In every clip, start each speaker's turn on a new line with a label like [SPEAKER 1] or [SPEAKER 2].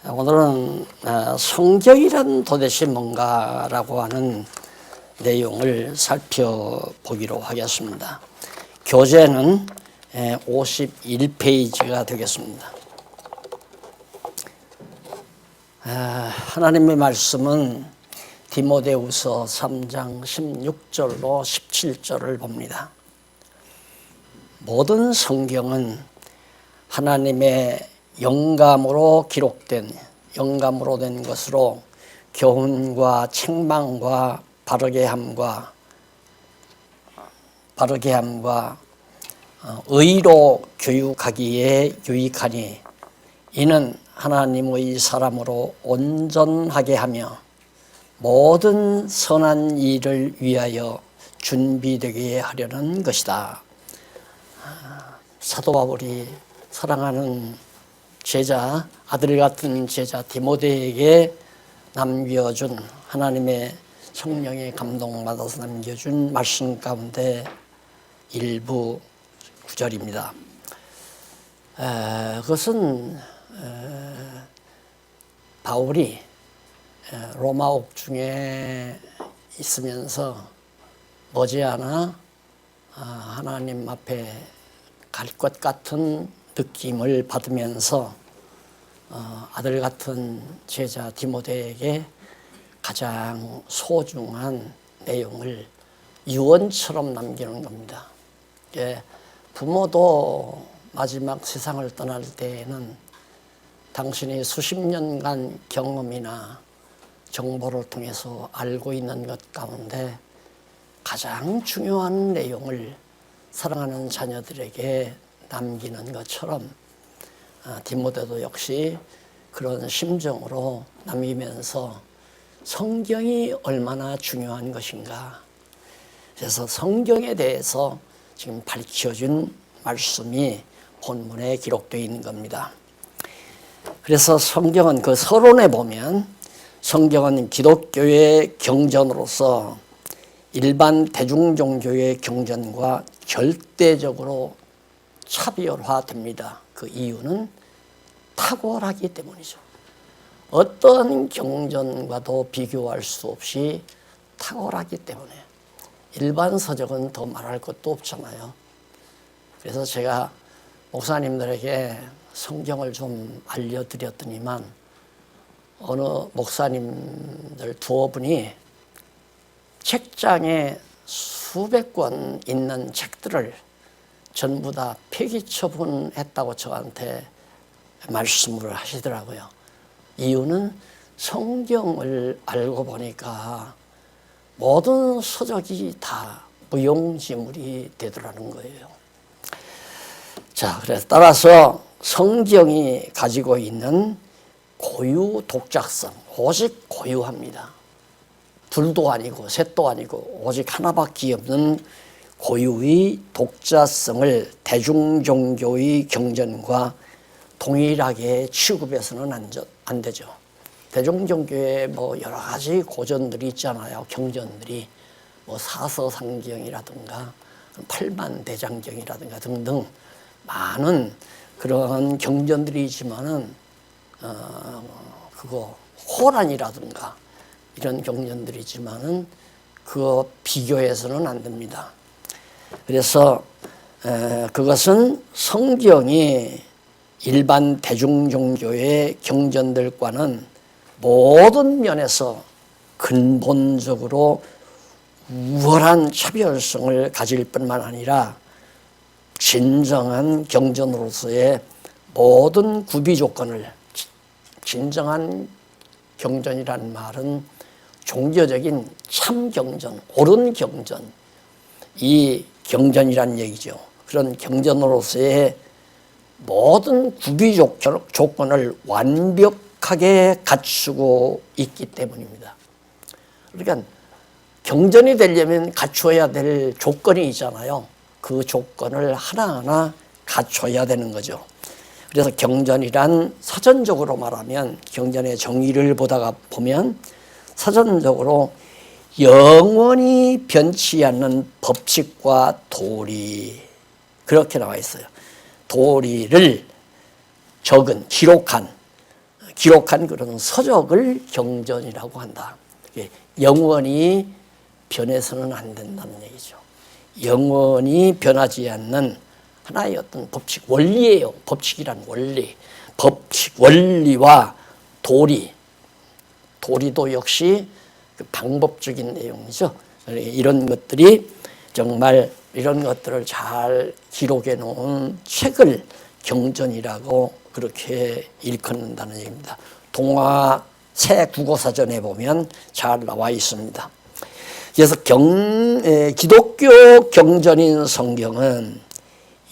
[SPEAKER 1] 오늘은 성경이란 도대체 뭔가라고 하는 내용을 살펴보기로 하겠습니다. 교재는 51페이지가 되겠습니다. 하나님의 말씀은 디모데후서 3장 16절로 17절을 봅니다. 모든 성경은 하나님의 영감으로 된 것으로 교훈과 책망과 바르게 함과 의로 교육하기에 유익하니 이는 하나님의 사람으로 온전하게 하며 모든 선한 일을 위하여 준비되게 하려는 것이다. 사도 바울이 사랑하는 제자, 아들 같은 제자 디모데에게 남겨준 하나님의 성령의 감동받아서 남겨준 말씀 가운데 일부 구절입니다. 그것은 바울이 로마 옥중에 있으면서 머지않아 하나님 앞에 갈 것 같은 느낌을 받으면서 아들 같은 제자 디모데에게 가장 소중한 내용을 유언처럼 남기는 겁니다. 부모도 마지막 세상을 떠날 때에는 당신이 수십 년간 경험이나 정보를 통해서 알고 있는 것 가운데 가장 중요한 내용을 사랑하는 자녀들에게 남기는 것처럼 디모데도 역시 그런 심정으로 남기면서 성경이 얼마나 중요한 것인가. 그래서 성경에 대해서 지금 밝혀준 말씀이 본문에 기록되어 있는 겁니다. 그래서 성경은 그 서론에 보면 성경은 기독교의 경전으로서 일반 대중종교의 경전과 절대적으로 차별화됩니다. 그 이유는 탁월하기 때문이죠. 어떤 경전과도 비교할 수 없이 탁월하기 때문에 일반 서적은 더 말할 것도 없잖아요. 그래서 제가 목사님들에게 성경을 좀 알려드렸더니만 어느 목사님들 두어 분이 책장에 수백 권 있는 책들을 전부 다 폐기 처분했다고 저한테 말씀을 하시더라고요. 이유는 성경을 알고 보니까 모든 서적이 다 무용지물이 되더라는 거예요. 자, 그래서 따라서 성경이 가지고 있는 고유 독자성, 오직 고유합니다. 둘도 아니고 셋도 아니고 오직 하나밖에 없는 고유의 독자성을 대중종교의 경전과 동일하게 취급해서는 안 되죠. 대중종교에 뭐 여러 가지 고전들이 있잖아요. 경전들이 뭐 사서상경이라든가 팔만대장경이라든가 등등 많은 그런 경전들이 있지만은 그거 호란이라든가 이런 경전들이 있지만은 그거 비교해서는 안 됩니다. 그래서 그것은 성경이 일반 대중종교의 경전들과는 모든 면에서 근본적으로 우월한 차별성을 가질 뿐만 아니라 진정한 경전으로서의 모든 구비 조건을, 진정한 경전이라는 말은 종교적인 참경전, 옳은 경전, 이 경전이란 얘기죠. 그런 경전으로서의 모든 구비 조건을 완벽하게 갖추고 있기 때문입니다. 그러니까 경전이 되려면 갖춰야 될 조건이 있잖아요. 그 조건을 하나하나 갖춰야 되는 거죠. 그래서 경전이란 사전적으로 말하면 경전의 정의를 보다가 보면 사전적으로 영원히 변치 않는 법칙과 도리, 그렇게 나와 있어요. 도리를 적은, 기록한 기록한 그런 서적을 경전이라고 한다. 영원히 변해서는 안 된다는 얘기죠. 영원히 변하지 않는 하나의 어떤 법칙, 원리예요. 법칙이란 원리. 법칙, 원리와 도리도 역시 방법적인 내용이죠. 이런 것들이 정말 이런 것들을 잘 기록해 놓은 책을 경전이라고 그렇게 일컫는다는 얘기입니다. 동화 새 국어사전에 보면 잘 나와 있습니다. 그래서 기독교 경전인 성경은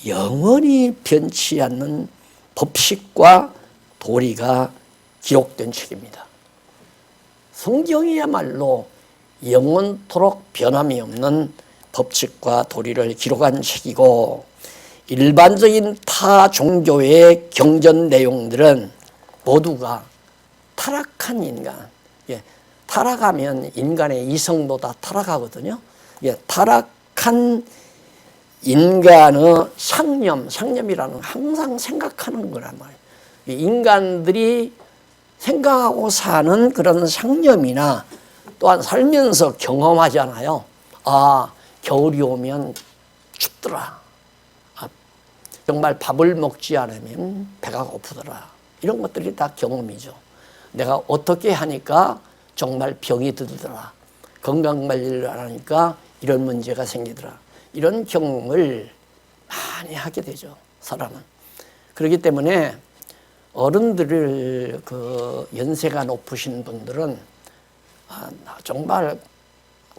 [SPEAKER 1] 영원히 변치 않는 법칙과 도리가 기록된 책입니다. 성경이야말로 영원토록 변함이 없는 법칙과 도리를 기록한 책이고, 일반적인 타 종교의 경전 내용들은 모두가 타락한 인간, 타락하면 인간의 이성도 다 타락하거든요. 타락한 인간의 상념이라는 항상 생각하는 거란 말이에요. 인간들이 생각하고 사는 그런 상념이나 또한 살면서 경험하잖아요. 아, 겨울이 오면 춥더라. 아, 정말 밥을 먹지 않으면 배가 고프더라. 이런 것들이 다 경험이죠. 내가 어떻게 하니까 정말 병이 들더라. 건강관리를 안 하니까 이런 문제가 생기더라. 이런 경험을 많이 하게 되죠, 사람은. 그렇기 때문에 어른들을 연세가 높으신 분들은 정말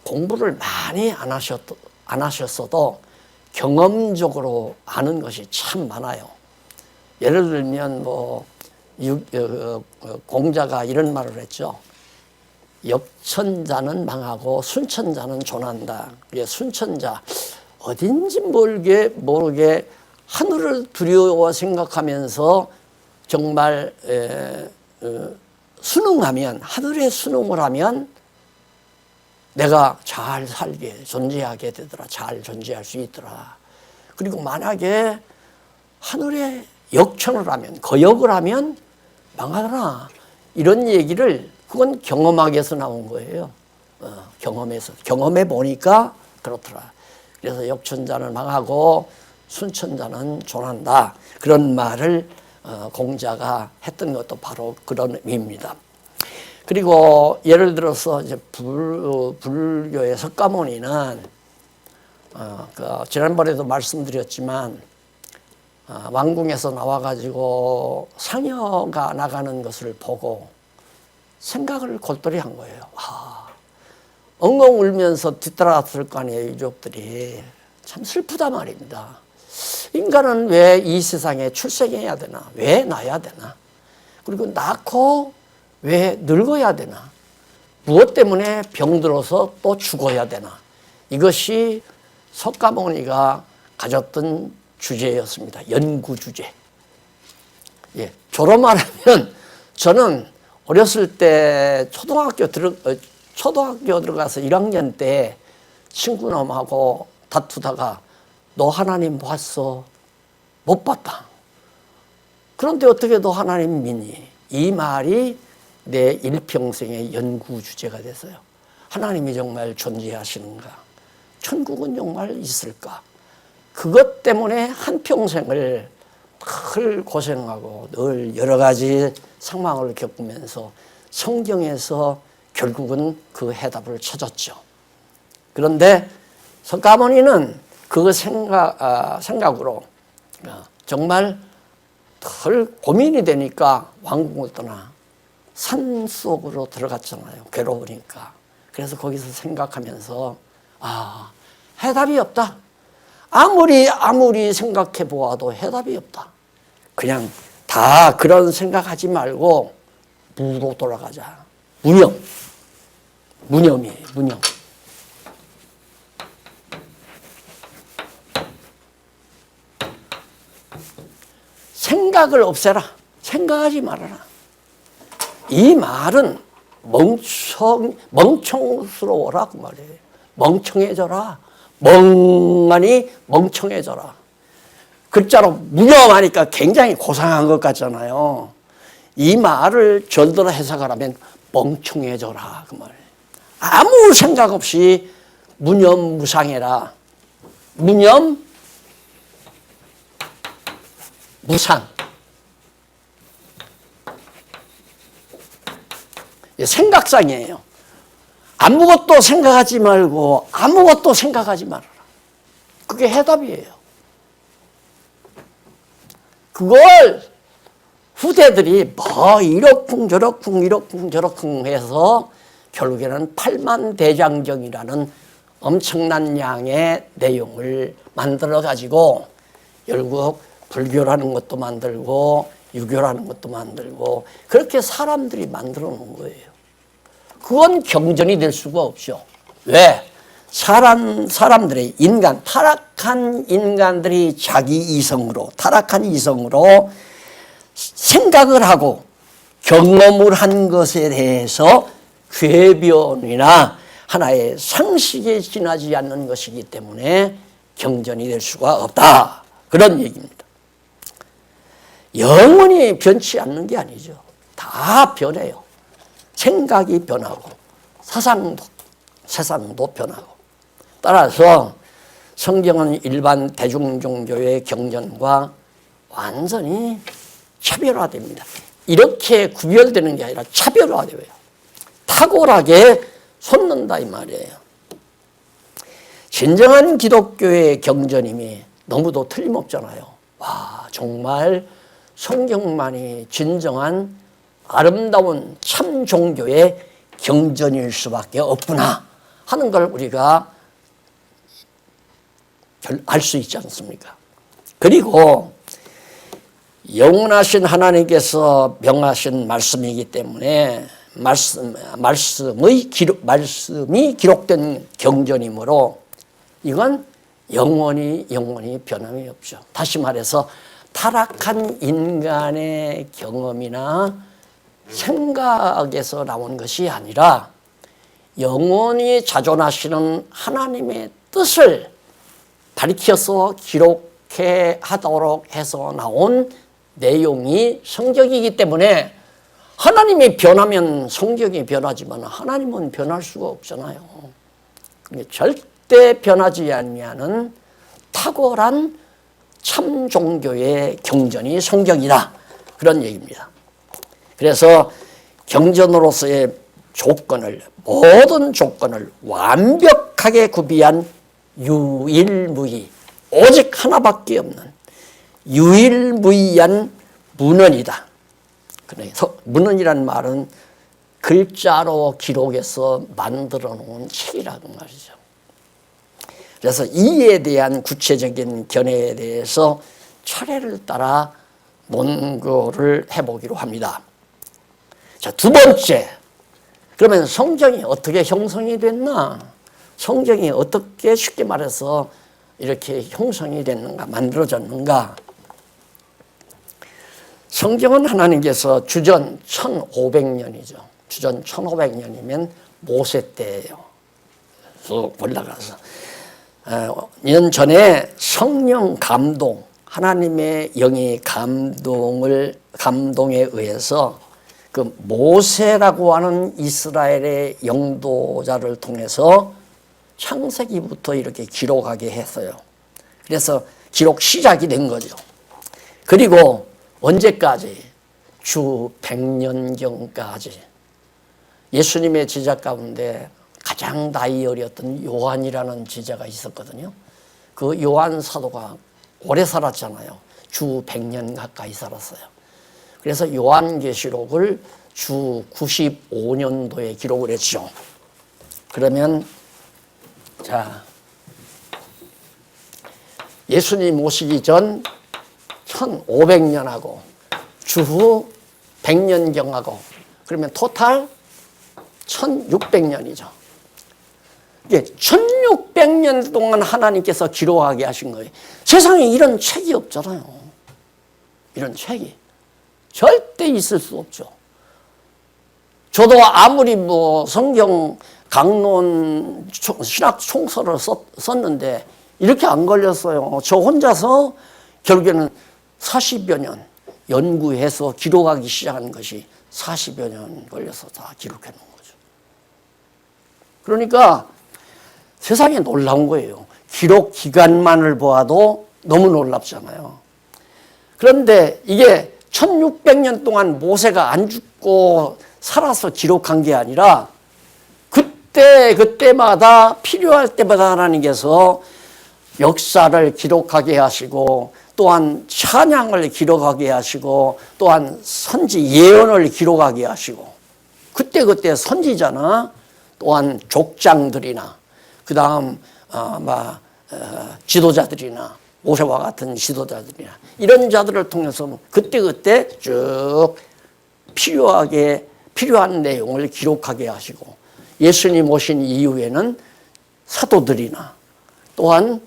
[SPEAKER 1] 공부를 많이 안 하셨어도 경험적으로 아는 것이 참 많아요. 예를 들면 공자가 이런 말을 했죠. 역천자는 망하고 순천자는 존한다. 순천자, 어딘지 모르게 하늘을 두려워 생각하면서 정말 순응하면, 하늘에 순응을 하면 내가 잘 살게, 존재하게 되더라. 잘 존재할 수 있더라. 그리고 만약에 하늘에 역천을 하면, 거역을 하면 망하더라. 이런 얘기를, 그건 경험학에서 나온 거예요. 경험해 보니까 그렇더라. 그래서 역천자는 망하고 순천자는 존한다. 그런 말을 공자가 했던 것도 바로 그런 의미입니다. 그리고 예를 들어서 이제 불교의 석가모니는 지난번에도 말씀드렸지만 왕궁에서 나와가지고 상여가 나가는 것을 보고 생각을 골똘히 한 거예요. 엉엉 울면서 뒤따라왔을 거 아니에요, 유족들이. 참 슬프다 말입니다. 인간은 왜 이 세상에 출생해야 되나? 왜 나야 되나? 그리고 낳고 왜 늙어야 되나? 무엇 때문에 병들어서 또 죽어야 되나? 이것이 석가모니가 가졌던 주제였습니다. 연구 주제. 저로 말하면 저는 어렸을 때 초등학교 들어가서 1학년 때 친구놈하고 다투다가 너 하나님 봤어? 못 봤다. 그런데 어떻게 너 하나님 믿니? 이 말이 내 일평생의 연구 주제가 됐어요. 하나님이 정말 존재하시는가? 천국은 정말 있을까? 그것 때문에 한평생을 늘 고생하고 늘 여러 가지 상황을 겪으면서 성경에서 결국은 그 해답을 찾았죠. 그런데 석가모니는 그 생각으로 정말 덜 고민이 되니까 왕궁을 떠나 산속으로 들어갔잖아요. 괴로우니까. 그래서 거기서 생각하면서 해답이 없다. 아무리 생각해 보아도 해답이 없다. 그냥 다 그런 생각하지 말고 무로 돌아가자. 무념이에요. 무념. 생각을 없애라. 생각하지 말아라. 이 말은 멍청스러워라 그 말이에요. 멍청해져라. 멍하니 멍청해져라. 글자로 무념하니까 굉장히 고상한 것 같잖아요. 이 말을 절대로 해석하라면 멍청해져라 그 말이에요. 아무 생각 없이 무념무상해라. 무념 무상. 생각상이에요. 아무것도 생각하지 말고 아무것도 생각하지 말아라. 그게 해답이에요. 그걸 후대들이 뭐 이러쿵 저러쿵 해서 결국에는 팔만대장경이라는 엄청난 양의 내용을 만들어 가지고 결국 불교라는 것도 만들고 유교라는 것도 만들고 그렇게 사람들이 만들어 놓은 거예요. 그건 경전이 될 수가 없죠. 왜? 사람들의 타락한 인간들이 자기 이성으로, 타락한 이성으로 생각을 하고 경험을 한 것에 대해서 궤변이나 하나의 상식에 지나지 않는 것이기 때문에 경전이 될 수가 없다. 그런 얘기입니다. 영원히 변치 않는 게 아니죠. 다 변해요. 생각이 변하고 사상도, 세상도 변하고. 따라서 성경은 일반 대중종교의 경전과 완전히 차별화됩니다. 이렇게 구별되는 게 아니라 차별화돼요. 탁월하게 솟는다 이 말이에요. 진정한 기독교의 경전임이 너무도 틀림없잖아요. 와, 정말 성경만이 진정한 아름다운 참 종교의 경전일 수밖에 없구나 하는 걸 우리가 알 수 있지 않습니까? 그리고 영원하신 하나님께서 명하신 말씀이기 때문에 말씀이 기록된 경전이므로 이건 영원히 변함이 없죠. 다시 말해서 타락한 인간의 경험이나 생각에서 나온 것이 아니라 영원히 자존하시는 하나님의 뜻을 밝혀서 기록해 하도록 해서 나온 내용이 성경이기 때문에 하나님이 변하면 성경이 변하지만 하나님은 변할 수가 없잖아요. 절대 변하지 않는 탁월한 참 종교의 경전이 성경이다. 그런 얘기입니다. 그래서 경전으로서의 모든 조건을 완벽하게 구비한 유일무이, 오직 하나밖에 없는 유일무이한 문헌이다. 그래서 문헌이라는 말은 글자로 기록해서 만들어 놓은 책이라고 말이죠. 그래서 이에 대한 구체적인 견해에 대해서 차례를 따라 논거를 해보기로 합니다. 자, 두 번째, 그러면 성경이 어떻게 형성이 됐나? 성경이 어떻게 쉽게 말해서 이렇게 형성이 됐는가, 만들어졌는가? 성경은 하나님께서 주전 1500년이죠. 주전 1500년이면 모세 때예요. 그래서 올라가서 2년 전에 성령 감동, 하나님의 영이 감동에 의해서 그 모세라고 하는 이스라엘의 영도자를 통해서 창세기부터 이렇게 기록하게 했어요. 그래서 기록 시작이 된 거죠. 그리고 언제까지? 주 100년경까지. 예수님의 제자 가운데 가장 나이 어렸던 요한이라는 제자가 있었거든요. 그 요한 사도가 오래 살았잖아요. 주 100년 가까이 살았어요. 그래서 요한계시록을 주 95년도에 기록을 했죠. 그러면 자, 예수님 오시기 전 1500년하고 주후 100년경하고 그러면 토탈 1600년이죠. 이게 1600년 동안 하나님께서 기록하게 하신 거예요. 세상에 이런 책이 없잖아요. 이런 책이 절대 있을 수 없죠. 저도 아무리 성경 강론 신학 총서를 썼는데 이렇게 안 걸렸어요. 저 혼자서 결국에는 40여 년, 연구해서 기록하기 시작한 것이 40여 년 걸려서 다 기록해 놓은 거죠. 그러니까 세상에 놀라운 거예요. 기록 기간만을 보아도 너무 놀랍잖아요. 그런데 이게 1600년 동안 모세가 안 죽고 살아서 기록한 게 아니라 그때마다 필요할 때마다 하나님께서 역사를 기록하게 하시고 또한 찬양을 기록하게 하시고 또한 선지 예언을 기록하게 하시고 그때 선지자나 또한 족장들이나 그 다음 지도자들이나 모세와 같은 지도자들이나 이런 자들을 통해서 그때 쭉 필요한 내용을 기록하게 하시고 예수님 오신 이후에는 사도들이나 또한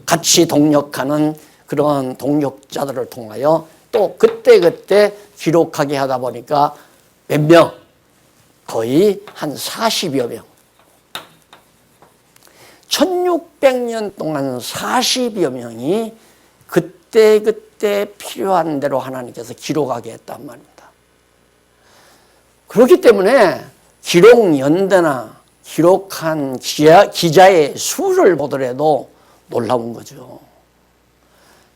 [SPEAKER 1] 같이 동역하는 그런 동역자들을 통하여 또 그때 기록하게 하다 보니까 몇 명? 거의 한 40여 명. 1600년 동안 40여 명이 그때 필요한 대로 하나님께서 기록하게 했단 말입니다. 그렇기 때문에 기록 연대나 기록한 기자의 수를 보더라도 놀라운 거죠.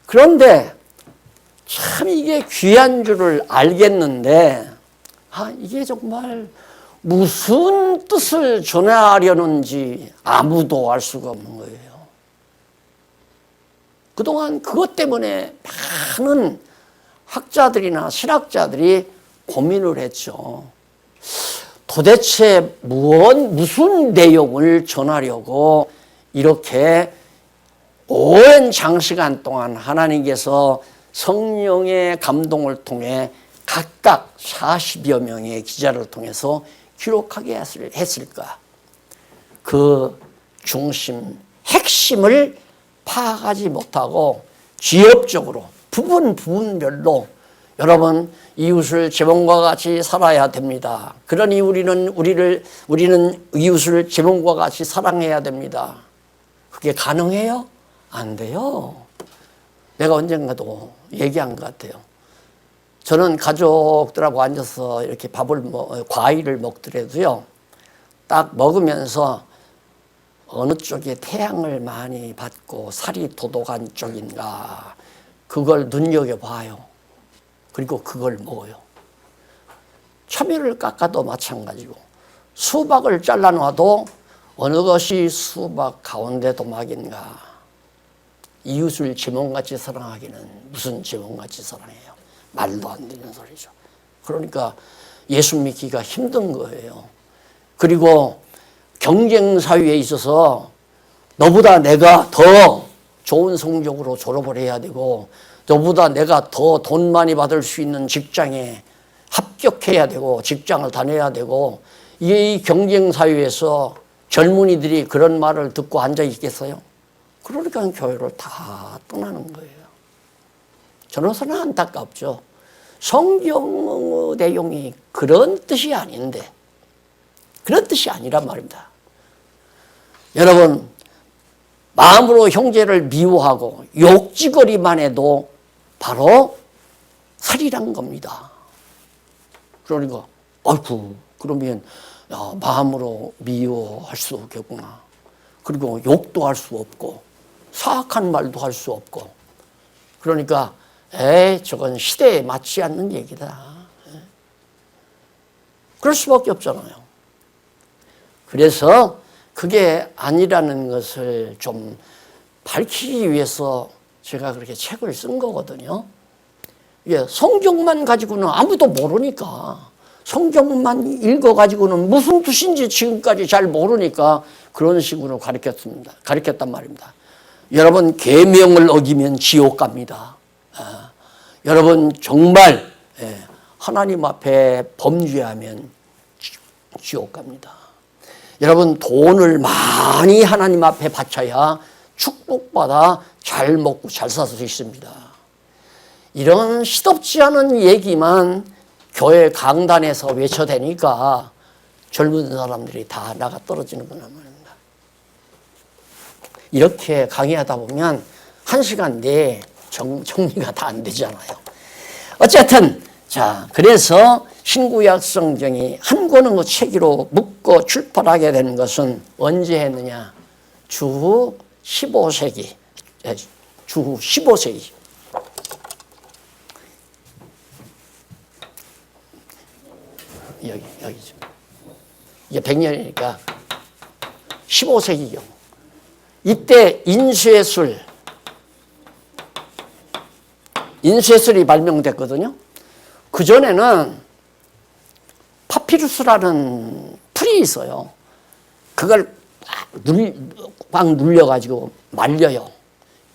[SPEAKER 1] 그런데 참 이게 귀한 줄을 알겠는데 이게 정말 무슨 뜻을 전하려는지 아무도 알 수가 없는 거예요. 그동안 그것 때문에 많은 학자들이나 신학자들이 고민을 했죠. 도대체 무슨 내용을 전하려고 이렇게 오랜 장시간 동안 하나님께서 성령의 감동을 통해 각각 40여 명의 기자를 통해서 기록하게 했을까? 그 중심, 핵심을 파악하지 못하고 지엽적으로 부분별로 여러분 이웃을 제 몸과 같이 살아야 됩니다. 그러니 우리는 이웃을 제 몸과 같이 사랑해야 됩니다. 그게 가능해요? 안 돼요. 내가 언젠가도 얘기한 것 같아요. 저는 가족들하고 앉아서 이렇게 과일을 먹더라도요, 딱 먹으면서 어느 쪽에 태양을 많이 받고 살이 도독한 쪽인가, 그걸 눈여겨봐요. 그리고 그걸 먹어요. 참외를 깎아도 마찬가지고, 수박을 잘라놔도 어느 것이 수박 가운데 도막인가. 이웃을 제 몸같이 사랑하기는 무슨 제 몸같이 사랑해요. 말도 안 되는 소리죠. 그러니까 예수 믿기가 힘든 거예요. 그리고 경쟁 사회에 있어서 너보다 내가 더 좋은 성적으로 졸업을 해야 되고 너보다 내가 더 돈 많이 받을 수 있는 직장에 합격해야 되고 직장을 다녀야 되고 이 경쟁 사회에서 젊은이들이 그런 말을 듣고 앉아 있겠어요? 그러니까 교회를 다 떠나는 거예요. 저로서는 안타깝죠. 성경 내용이 그런 뜻이 아닌데, 그런 뜻이 아니란 말입니다. 여러분, 마음으로 형제를 미워하고 욕지거리만 해도 바로 살이란 겁니다. 그러니까 그러면 마음으로 미워할 수 없겠구나. 그리고 욕도 할 수 없고 사악한 말도 할 수 없고 그러니까 저건 시대에 맞지 않는 얘기다. 그럴 수밖에 없잖아요. 그래서 그게 아니라는 것을 좀 밝히기 위해서 제가 그렇게 책을 쓴 거거든요. 이게 성경만 가지고는 아무도 모르니까, 성경만 읽어가지고는 무슨 뜻인지 지금까지 잘 모르니까 그런 식으로 가르쳤단 말입니다. 여러분, 계명을 어기면 지옥 갑니다. 여러분, 정말 하나님 앞에 범죄하면 지옥 갑니다. 여러분, 돈을 많이 하나님 앞에 바쳐야 축복받아 잘 먹고 잘 살 수 있습니다. 이런 시덥지 않은 얘기만 교회 강단에서 외쳐대니까 젊은 사람들이 다 나가 떨어지는구나 말입니다. 이렇게 강의하다 보면 1시간 내에 정리가 다 안 되잖아요. 어쨌든 자, 그래서 신구약 성경이 한 권의 책으로 묶어 출판하게 된 것은 언제 했느냐? 주 15세기. 주 15세기. 여기죠. 이게 100년이니까 15세기경. 이때 인쇄술이 발명됐거든요. 그전에는 파피루스라는 풀이 있어요. 그걸 막 눌려가지고 말려요.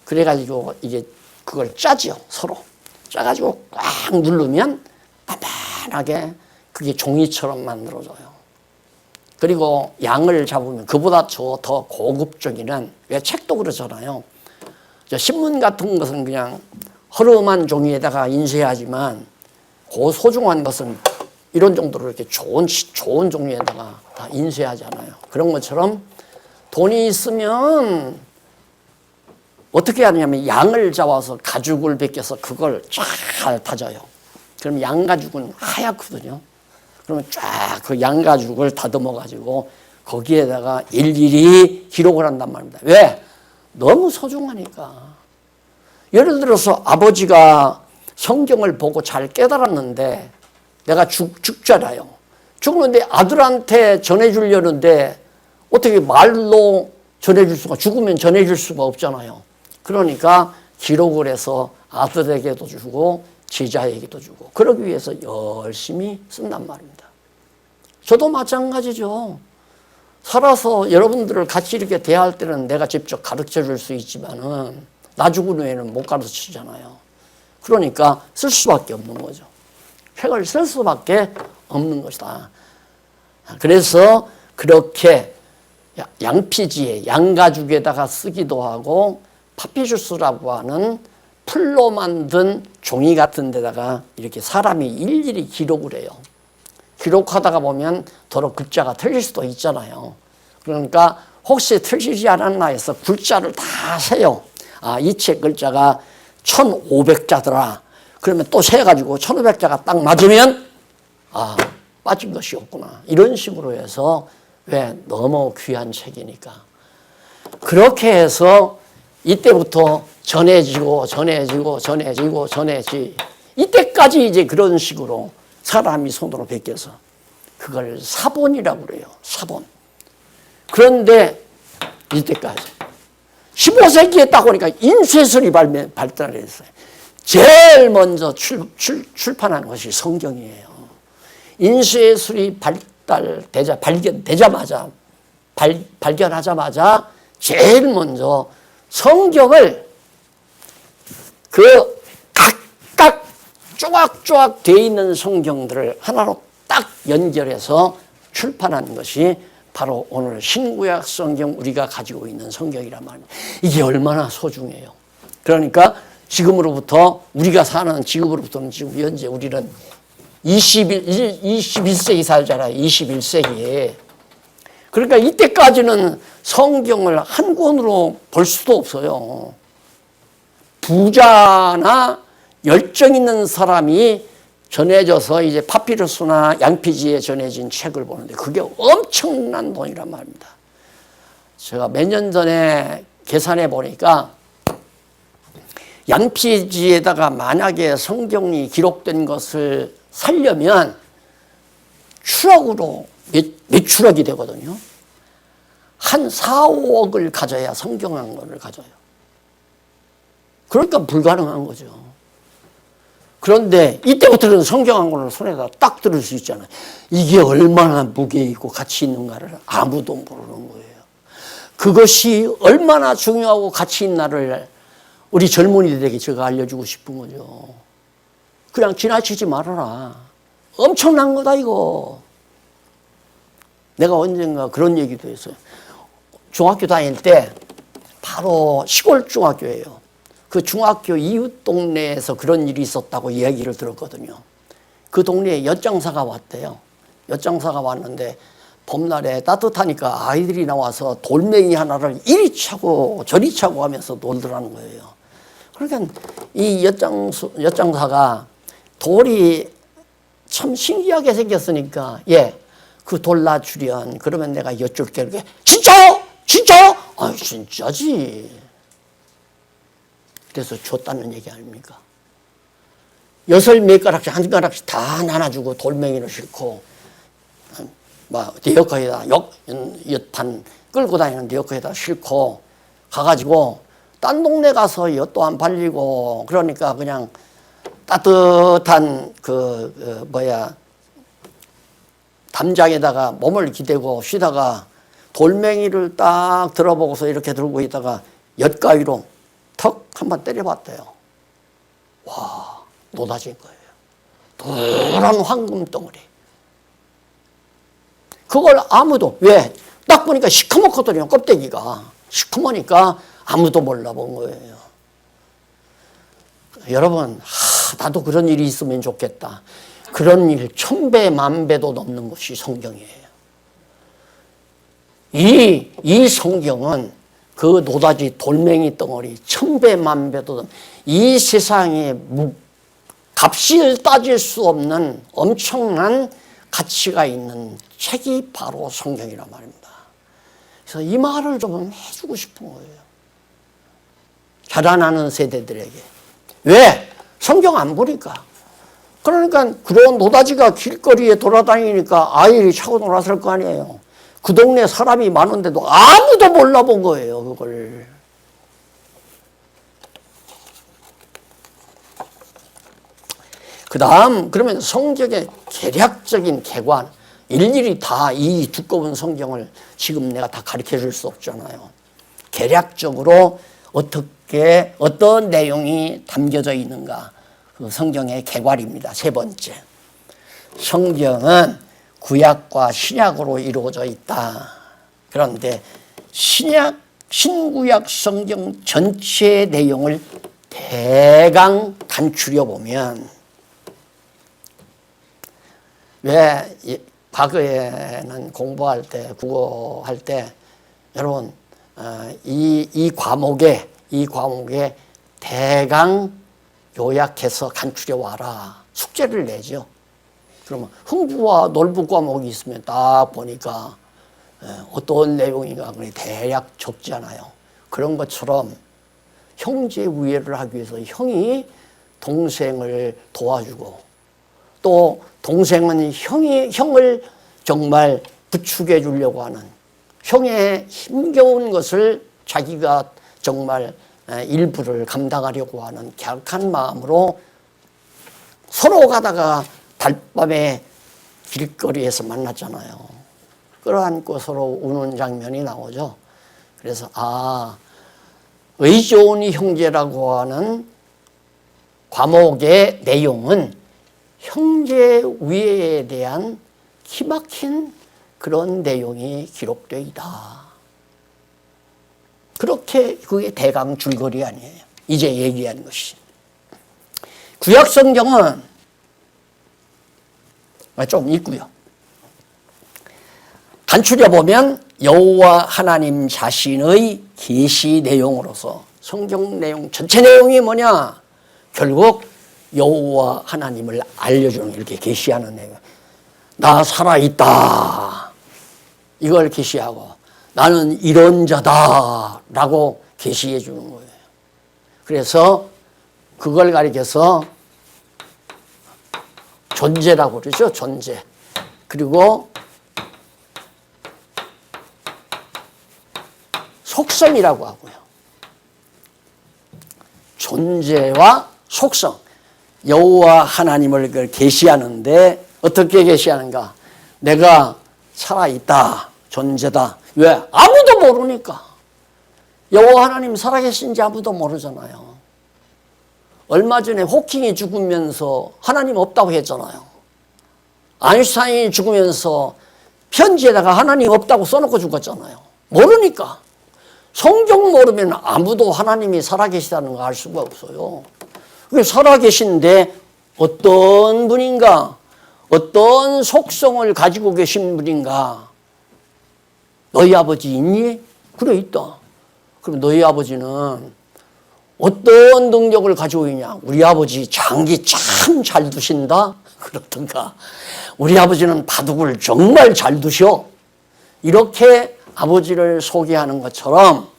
[SPEAKER 1] 그래가지고 이게 그걸 짜지요. 서로. 짜가지고 꽉 누르면 단단하게 그게 종이처럼 만들어져요. 그리고 양을 잡으면 그보다 더 고급적인, 왜 책도 그러잖아요. 신문 같은 것은 그냥 허름한 종이에다가 인쇄하지만 그 소중한 것은 이런 정도로 이렇게 좋은 종이에다가 다 인쇄하잖아요. 그런 것처럼 돈이 있으면 어떻게 하느냐면 양을 잡아서 가죽을 벗겨서 그걸 잘 다져요. 그럼 양가죽은 하얗거든요. 그러면 쫙 그 양가죽을 다듬어 가지고 거기에다가 일일이 기록을 한단 말입니다. 왜? 너무 소중하니까. 예를 들어서 아버지가 성경을 보고 잘 깨달았는데 내가 죽잖아요. 죽는데 아들한테 전해주려는데 어떻게 말로 전해줄 수가, 죽으면 전해줄 수가 없잖아요. 그러니까 기록을 해서 아들에게도 주고 제자에게도 주고 그러기 위해서 열심히 쓴단 말입니다. 저도 마찬가지죠. 살아서 여러분들을 같이 이렇게 대할 때는 내가 직접 가르쳐 줄 수 있지만은 나 죽은 후에는 못 가르치잖아요. 그러니까 쓸 수밖에 없는 거죠. 책을 쓸 수밖에 없는 것이다. 그래서 그렇게 양피지에 양가죽에다가 쓰기도 하고 파피루스라고 하는 풀로 만든 종이 같은 데다가 이렇게 사람이 일일이 기록을 해요. 기록하다가 보면 도로 글자가 틀릴 수도 있잖아요. 그러니까 혹시 틀리지 않았나 해서 글자를 다 세요. 아, 이 책 글자가 1500자더라. 그러면 또 세가지고 1500자가 딱 맞으면 아, 빠진 것이 없구나. 이런 식으로 해서 왜? 너무 귀한 책이니까. 그렇게 해서 이때부터 전해지고 이때까지 이제 그런 식으로 사람이 손으로 베껴서 그걸 사본이라고 그래요. 사본. 그런데 이때까지 15세기에 딱 오니까 인쇄술이 발달했어요. 제일 먼저 출판한 것이 성경이에요. 인쇄술이 발견하자마자 제일 먼저 성경을 그 각각 쪼각쪼각 돼 있는 성경들을 하나로 딱 연결해서 출판한 것이 바로 오늘 신구약 성경 우리가 가지고 있는 성경이란 말입니다. 이게 얼마나 소중해요. 그러니까 지금으로부터 우리가 사는 지금으로부터는 지금 현재 우리는 21세기 살잖아요. 21세기에. 그러니까 이때까지는 성경을 한 권으로 볼 수도 없어요. 부자나 열정 있는 사람이 전해져서 이제 파피루스나 양피지에 전해진 책을 보는데 그게 엄청난 돈이란 말입니다. 제가 몇 년 전에 계산해 보니까 양피지에다가 만약에 성경이 기록된 것을 살려면 추억으로 몇 추억이 되거든요. 한 4, 5억을 가져야 성경 한 권을 가져요. 그러니까 불가능한 거죠. 그런데 이때부터는 성경 한 권을 손에다 딱 들을 수 있잖아요. 이게 얼마나 무게 있고 가치 있는가를 아무도 모르는 거예요. 그것이 얼마나 중요하고 가치 있나를 우리 젊은이들에게 제가 알려주고 싶은 거죠. 그냥 지나치지 말아라. 엄청난 거다 이거. 내가 언젠가 그런 얘기도 했어요. 중학교 다닐 때 바로 시골 중학교예요. 그 중학교 이웃 동네에서 그런 일이 있었다고 이야기를 들었거든요. 그 동네에 엿장사가 왔대요. 엿장사가 왔는데 봄날에 따뜻하니까 아이들이 나와서 돌멩이 하나를 이리 차고 저리 차고 하면서 놀더라는 거예요. 그러니까 이 엿장사가 돌이 참 신기하게 생겼으니까, 예, 그 돌 놔주련. 그러면 내가 엿줄게. 이렇게, 진짜요? 진짜요? 아, 진짜지. 그래서 줬다는 얘기 아닙니까? 엿을 몇 가락씩, 한 가락씩 다 나눠주고 돌멩이를 싣고, 내 엿거에다, 엿판 끌고 다니는 엿거에다 싣고 가가지고, 딴 동네 가서 엿도 안 팔리고, 그러니까 그냥 따뜻한 담장에다가 몸을 기대고 쉬다가 돌멩이를 딱 들어보고서 이렇게 들고 있다가 엿가위로 턱 한번 때려봤대요. 와, 노다지인 거예요. 노란 황금 덩어리. 그걸 아무도, 왜? 딱 보니까 시커멓거든요, 껍데기가. 시커머니까 아무도 몰라본 거예요. 여러분, 나도 그런 일이 있으면 좋겠다. 그런 일 1000배, 10,000배도 넘는 것이 성경이에요. 이 성경은 그 노다지 돌멩이 덩어리 1000배, 10,000배도 넘는 이 세상에 값을 따질 수 없는 엄청난 가치가 있는 책이 바로 성경이란 말입니다. 그래서 이 말을 좀 해주고 싶은 거예요. 자라나는 세대들에게. 왜? 성경 안 보니까. 그러니까 그런 노다지가 길거리에 돌아다니니까 아이들이 차고 놀았을 거 아니에요. 그 동네 사람이 많은데도 아무도 몰라본 거예요, 그걸. 그 다음, 그러면 성경의 개략적인 개관, 일일이 다 이 두꺼운 성경을 지금 내가 다 가르쳐 줄 수 없잖아요. 개략적으로 어떤 내용이 담겨져 있는가. 그 성경의 개괄입니다. 세 번째. 성경은 구약과 신약으로 이루어져 있다. 그런데 신구약 성경 전체의 내용을 대강 간추려 보면, 왜 과거에는 공부할 때, 국어할 때, 여러분, 이 과목에 대강 요약해서 간추려 와라. 숙제를 내죠. 그러면 흥부와 놀부 과목이 있으면 딱 보니까 어떤 내용인가 대략 적잖아요. 그런 것처럼 형제 우애를 하기 위해서 형이 동생을 도와주고, 또 동생은 형을 정말 부축해 주려고 하는, 형의 힘겨운 것을 자기가 정말 일부를 감당하려고 하는 갸륵한 마음으로 서로 가다가 달밤에 길거리에서 만났잖아요. 끌어안고 서로 우는 장면이 나오죠. 그래서 의좋은 형제라고 하는 과목의 내용은 형제 우애에 대한 기막힌 그런 내용이 기록되어 있다. 그렇게 그게 대강 줄거리 아니에요. 이제 얘기하는 것이. 구약 성경은 좀 있고요. 간추려 보면 여호와 하나님 자신의 계시 내용으로서 성경 내용 전체 내용이 뭐냐? 결국 여호와 하나님을 알려주는, 이렇게 계시하는 내용. 나 살아있다. 이걸 계시하고 나는 이런 자다라고 계시해 주는 거예요. 그래서 그걸 가리켜서 존재라고 그러죠. 존재. 그리고 속성이라고 하고요. 존재와 속성. 여호와 하나님을 그걸 계시하는데 어떻게 계시하는가? 내가 살아있다. 존재다. 왜? 아무도 모르니까. 여호와 하나님 살아계신지 아무도 모르잖아요. 얼마 전에 호킹이 죽으면서 하나님 없다고 했잖아요. 아인슈타인이 죽으면서 편지에다가 하나님 없다고 써놓고 죽었잖아요. 모르니까. 성경 모르면 아무도 하나님이 살아계시다는 거 알 수가 없어요. 살아계신데 어떤 분인가? 어떤 속성을 가지고 계신 분인가? 너희 아버지 있니? 그래, 있다. 그럼 너희 아버지는 어떤 능력을 가지고 있냐? 우리 아버지 장기 참 잘 두신다? 그렇던가. 우리 아버지는 바둑을 정말 잘 두셔. 이렇게 아버지를 소개하는 것처럼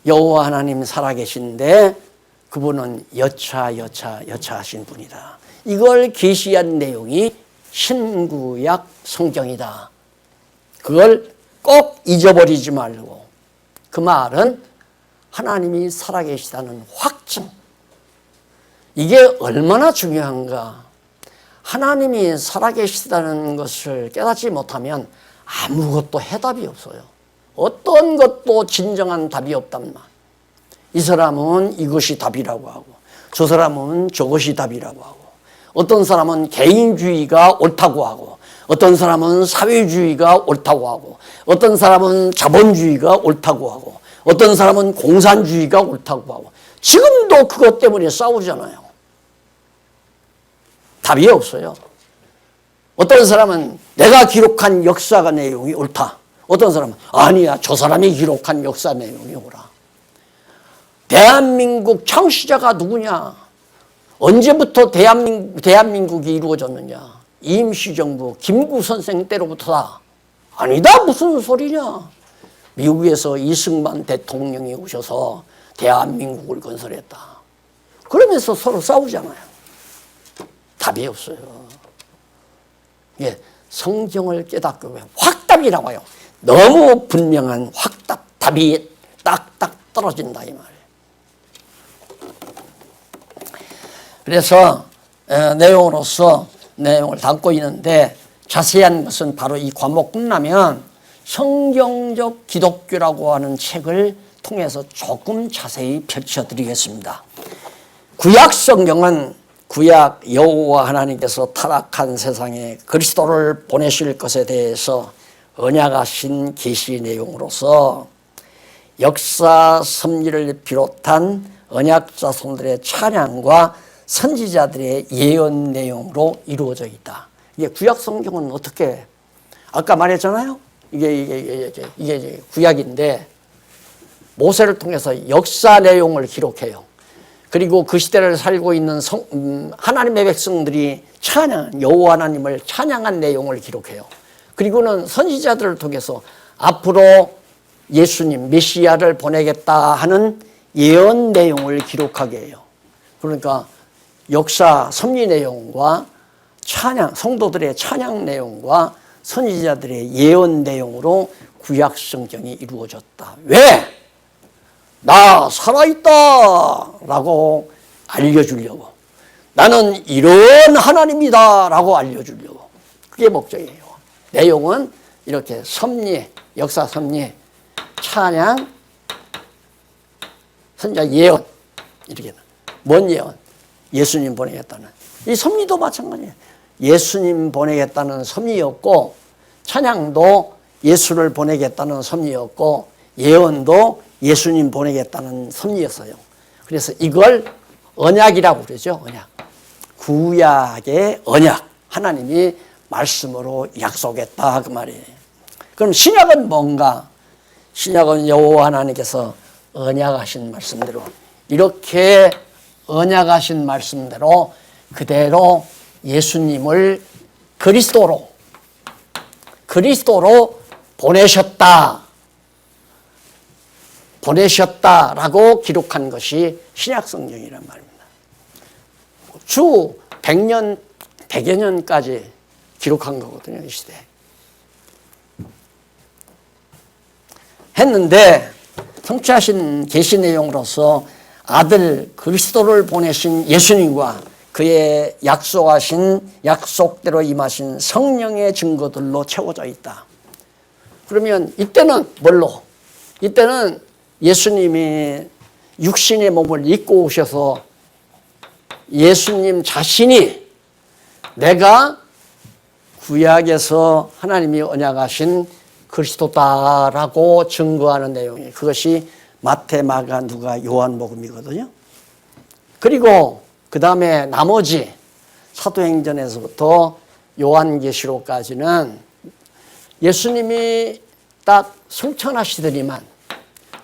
[SPEAKER 1] 여호와 하나님 살아계신데 그분은 여차하신 분이다. 이걸 계시한 내용이 신구약 성경이다. 그걸 꼭 잊어버리지 말고, 그 말은 하나님이 살아계시다는 확증. 이게 얼마나 중요한가. 하나님이 살아계시다는 것을 깨닫지 못하면 아무것도 해답이 없어요. 어떤 것도 진정한 답이 없단 말. 이 사람은 이것이 답이라고 하고, 저 사람은 저것이 답이라고 하고, 어떤 사람은 개인주의가 옳다고 하고, 어떤 사람은 사회주의가 옳다고 하고, 어떤 사람은 자본주의가 옳다고 하고, 어떤 사람은 공산주의가 옳다고 하고, 지금도 그것 때문에 싸우잖아요. 답이 없어요. 어떤 사람은 내가 기록한 역사가 내용이 옳다. 어떤 사람은 아니야, 저 사람이 기록한 역사 내용이 옳아. 대한민국 창시자가 누구냐? 언제부터 대한민국이 이루어졌느냐? 임시정부 김구 선생 때로부터다. 아니다, 무슨 소리냐? 미국에서 이승만 대통령이 오셔서 대한민국을 건설했다. 그러면서 서로 싸우잖아요. 답이 없어요. 예, 성경을 깨닫고 확답이 나와요. 너무 분명한 확답, 답이 딱딱 떨어진다 이 말이에요. 그래서 내용으로서 내용을 담고 있는데, 자세한 것은 바로 이 과목 끝나면 성경적 기독교라고 하는 책을 통해서 조금 자세히 펼쳐드리겠습니다. 구약 성경은 구약 여호와 하나님께서 타락한 세상에 그리스도를 보내실 것에 대해서 언약하신 계시 내용으로서 역사 섭리를 비롯한 언약 자손들의 찬양과 선지자들의 예언 내용으로 이루어져 있다. 이게 구약 성경은 어떻게, 아까 말했잖아요. 이게 구약인데 모세를 통해서 역사 내용을 기록해요. 그리고 그 시대를 살고 있는 하나님의 백성들이 찬양, 여호와 하나님을 찬양한 내용을 기록해요. 그리고는 선지자들을 통해서 앞으로 예수님, 메시아를 보내겠다 하는 예언 내용을 기록하게 해요. 그러니까 역사 섭리 내용과 찬양, 성도들의 찬양 내용과 선지자들의 예언 내용으로 구약 성경이 이루어졌다. 왜? 나 살아있다 라고 알려주려고, 나는 이런 하나님이다 라고 알려주려고, 그게 목적이에요. 내용은 이렇게 섭리, 역사 섭리, 찬양, 선지자 예언, 이렇게. 뭔 예언? 예수님 보내겠다는. 이 섭리도 마찬가지예요. 예수님 보내겠다는 섭리였고, 찬양도 예수를 보내겠다는 섭리였고, 예언도 예수님 보내겠다는 섭리였어요. 그래서 이걸 언약이라고 그러죠. 언약. 구약의 언약. 하나님이 말씀으로 약속했다 그 말이에요. 그럼 신약은 뭔가? 신약은 여호와 하나님께서 언약하신 말씀대로, 이렇게 언약하신 말씀대로 그대로 예수님을 그리스도로 보내셨다라고 기록한 것이 신약 성경이란 말입니다. 주 100년, 100여 년까지 기록한 거거든요, 이 시대. 했는데 성취하신 계시 내용으로서 아들 그리스도를 보내신 예수님과 그의 약속대로 임하신 성령의 증거들로 채워져 있다. 그러면 이때는 뭘로? 이때는 예수님이 육신의 몸을 입고 오셔서 예수님 자신이 내가 구약에서 하나님이 언약하신 그리스도다라고 증거하는 내용이, 그것이 마태, 마가, 누가, 요한복음이거든요. 그리고 그 다음에 나머지 사도행전에서부터 요한계시록까지는 예수님이 딱 승천하시더니만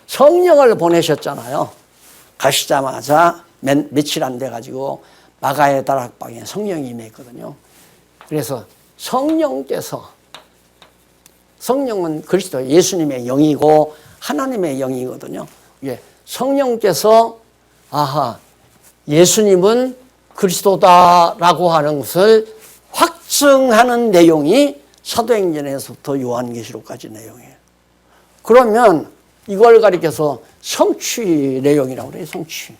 [SPEAKER 1] 성령을 보내셨잖아요. 가시자마자 며칠 안 돼가지고 마가의 다락방에 성령이 임했거든요. 그래서 성령은 그리스도 예수님의 영이고 하나님의 영이거든요. 성령께서 예수님은 그리스도다라고 하는 것을 확증하는 내용이 사도행전에서부터 요한계시록까지 내용이에요. 그러면 이걸 가리켜서 성취 내용이라고 그래요. 성취.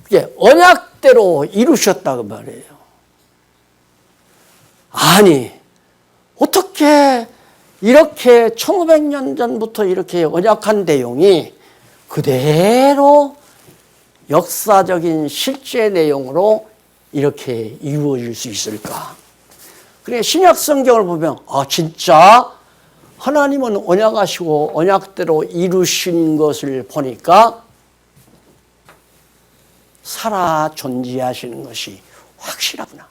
[SPEAKER 1] 그게 언약대로 이루셨다고 말이에요. 아니, 어떻게 이렇게 1500년 전부터 이렇게 언약한 내용이 그대로 역사적인 실제 내용으로 이렇게 이루어질 수 있을까? 그래, 신약 성경을 보면 진짜 하나님은 언약하시고 언약대로 이루신 것을 보니까 살아 존재하시는 것이 확실하구나.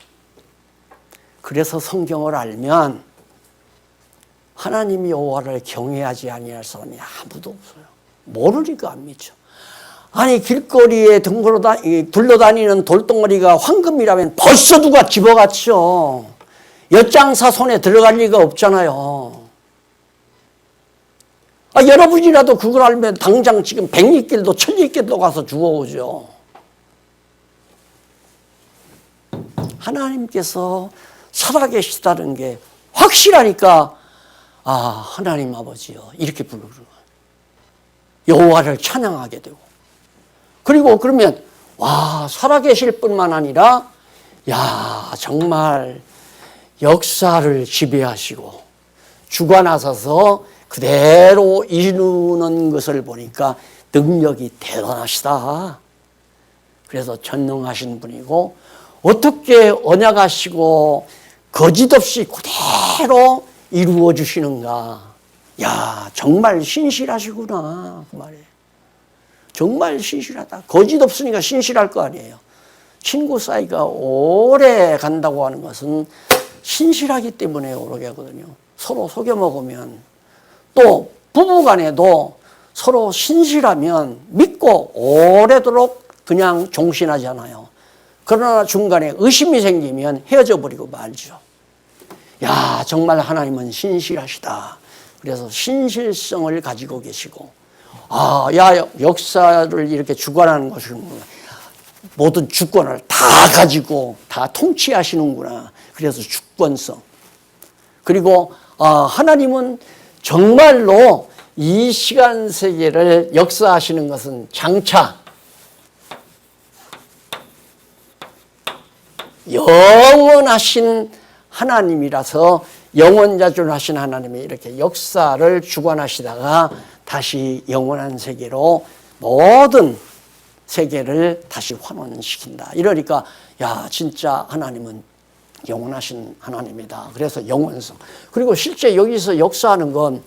[SPEAKER 1] 그래서 성경을 알면 하나님 여호와를 경외하지 아니할 사람이 아무도 없어요. 모르니까 안 믿죠. 아니, 길거리에 굴러다니는 돌덩어리가 황금이라면 벌써 누가 집어갔죠. 엿장사 손에 들어갈 리가 없잖아요. 여러분이라도 그걸 알면 당장 지금 백리길도 천리길도 가서 주워오죠. 하나님께서 살아계시다는 게 확실하니까 하나님 아버지요 이렇게 부르는 거예요. 여호와를 찬양하게 되고, 그리고 그러면 살아계실 뿐만 아니라 정말 역사를 지배하시고 주관하셔서 그대로 이루는 것을 보니까 능력이 대단하시다. 그래서 전능하신 분이고 어떻게 언약하시고 거짓없이 그대로 이루어 주시는가. 정말 신실하시구나 그 말이에요. 정말 신실하다. 거짓 없으니까 신실할 거 아니에요. 친구 사이가 오래 간다고 하는 것은 신실하기 때문에 오래 가거든요. 서로 속여 먹으면, 또 부부간에도 서로 신실하면 믿고 오래도록 그냥 종신하잖아요. 그러나 중간에 의심이 생기면 헤어져 버리고 말죠. 정말 하나님은 신실하시다. 그래서 신실성을 가지고 계시고, 역사를 이렇게 주관하는 것을 모든 주권을 다 가지고 다 통치하시는구나. 그래서 주권성. 그리고 하나님은 정말로 이 시간 세계를 역사하시는 것은 장차 영원하신 하나님이라서, 영원자존하신 하나님이 이렇게 역사를 주관하시다가 다시 영원한 세계로 모든 세계를 다시 환원시킨다. 이러니까 진짜 하나님은 영원하신 하나님이다. 그래서 영원성. 그리고 실제 여기서 역사하는 건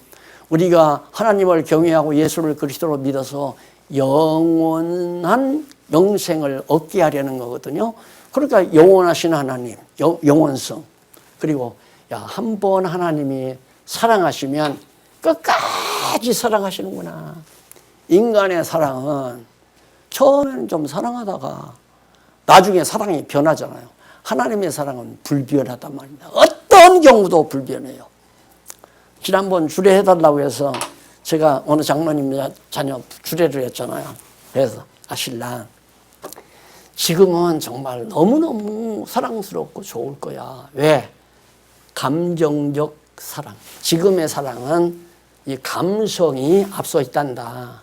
[SPEAKER 1] 우리가 하나님을 경외하고 예수를 그리스도로 믿어서 영원한 영생을 얻게 하려는 거거든요. 그러니까 영원하신 하나님, 영원성. 그리고 한 번 하나님이 사랑하시면 끝까지 사랑하시는구나. 인간의 사랑은 처음에는 좀 사랑하다가 나중에 사랑이 변하잖아요. 하나님의 사랑은 불변하단 말입니다. 어떤 경우도 불변해요. 지난번 주례해달라고 해서 제가 어느 장로님 자녀 주례를 했잖아요. 그래서 신랑, 지금은 정말 너무너무 사랑스럽고 좋을 거야. 왜? 감정적 사랑. 지금의 사랑은 이 감성이 앞서 있단다.